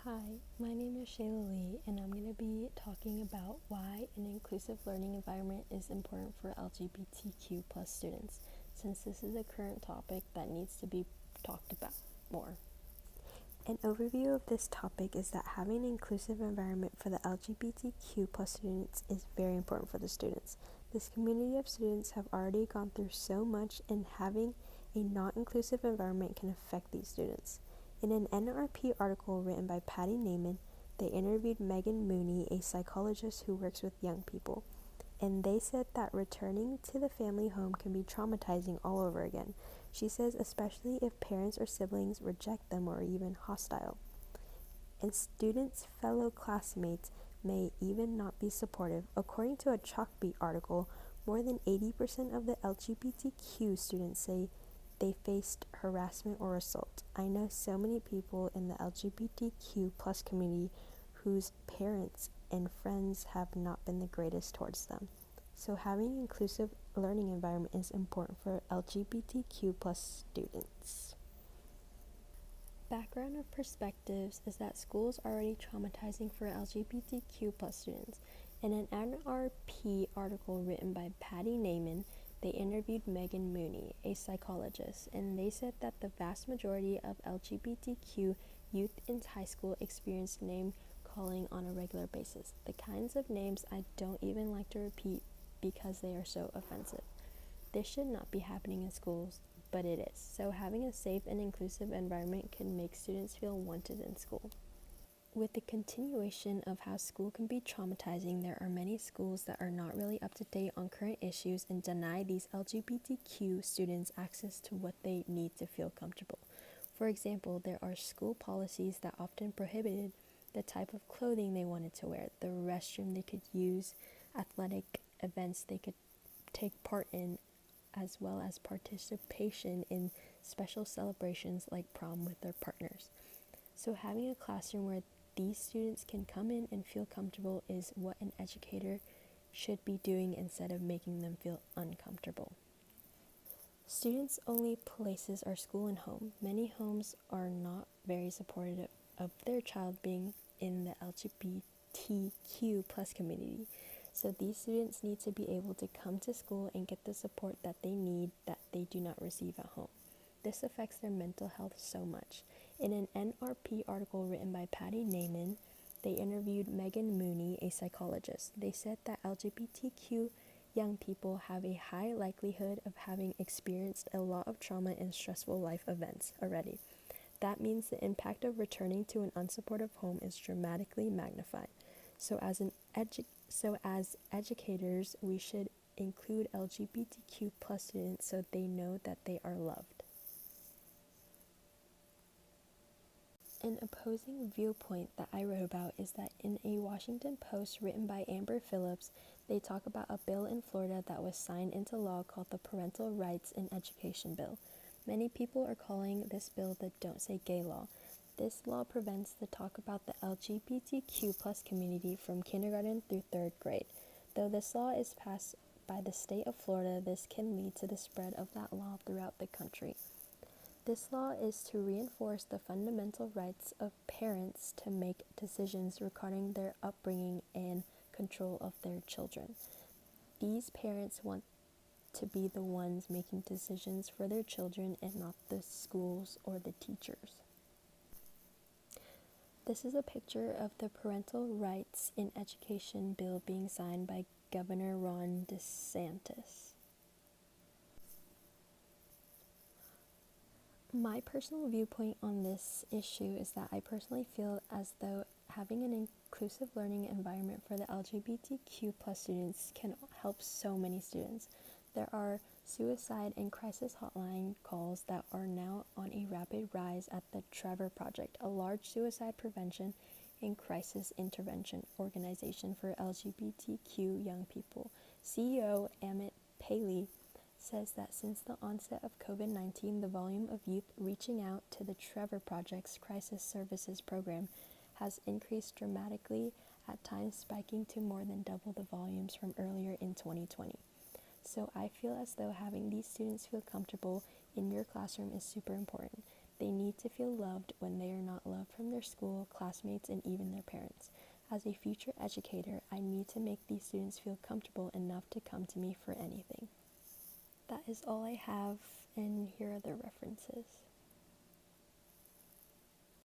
Hi, my name is Shayla Lee, and I'm going to be talking about why an inclusive learning environment is important for LGBTQ plus students, since this is a current topic that needs to be talked about more. An overview of this topic is that having an inclusive environment for the LGBTQ plus students is very important for the students. This community of students have already gone through so much, and having a not inclusive environment can affect these students. In an NRP article written by Patty Naiman, they interviewed Megan Mooney, a psychologist who works with young people, and they said that returning to the family home can be traumatizing all over again. She says especially if parents or siblings reject them or are even hostile. And students' fellow classmates may even not be supportive. According to a Chalkbeat article, more than 80% of the LGBTQ students say they faced harassment or assault. I know so many people in the LGBTQ plus community whose parents and friends have not been the greatest towards them. So having an inclusive learning environment is important for LGBTQ plus students. Background of perspectives is that school is already traumatizing for LGBTQ plus students. In an NRP article written by Patty Naiman, they interviewed Megan Mooney, a psychologist, and they said that the vast majority of LGBTQ youth in high school experience name calling on a regular basis. The kinds of names I don't even like to repeat because they are so offensive. This should not be happening in schools, but it is. So having a safe and inclusive environment can make students feel wanted in school. With the continuation of how school can be traumatizing, there are many schools that are not really up to date on current issues and deny these LGBTQ students access to what they need to feel comfortable. For example, there are school policies that often prohibited the type of clothing they wanted to wear, the restroom they could use, athletic events they could take part in, as well as participation in special celebrations like prom with their partners. So having a classroom where these students can come in and feel comfortable is what an educator should be doing instead of making them feel uncomfortable. Students' only places are school and home. Many homes are not very supportive of their child being in the LGBTQ plus community. So these students need to be able to come to school and get the support that they need that they do not receive at home. This affects their mental health so much. In an NRP article written by Patty Naiman, they interviewed Megan Mooney, a psychologist. They said that LGBTQ young people have a high likelihood of having experienced a lot of trauma and stressful life events already. That means the impact of returning to an unsupportive home is dramatically magnified. So as educators, we should include LGBTQ plus students so they know that they are loved. An opposing viewpoint that I wrote about is that in a Washington Post written by Amber Phillips, they talk about a bill in Florida that was signed into law called the Parental Rights in Education Bill. Many people are calling this bill the Don't Say Gay law. This law prevents the talk about the LGBTQ plus community from kindergarten through third grade. Though this law is passed by the state of Florida, this can lead to the spread of that law throughout the country. This law is to reinforce the fundamental rights of parents to make decisions regarding their upbringing and control of their children. These parents want to be the ones making decisions for their children and not the schools or the teachers. This is a picture of the Parental Rights in Education bill being signed by Governor Ron DeSantis. My personal viewpoint on this issue is that I personally feel as though having an inclusive learning environment for the LGBTQ plus students can help so many students. There are suicide and crisis hotline calls that are now on a rapid rise at the Trevor Project, a large suicide prevention and crisis intervention organization for LGBTQ young people. CEO Amit Paley says that since the onset of COVID-19, the volume of youth reaching out to the Trevor Project's Crisis Services program has increased dramatically, at times spiking to more than double the volumes from earlier in 2020. So I feel as though having these students feel comfortable in your classroom is super important. They need to feel loved when they are not loved from their school, classmates, and even their parents. As a future educator, I need to make these students feel comfortable enough to come to me for anything. That is all I have, and here are the references.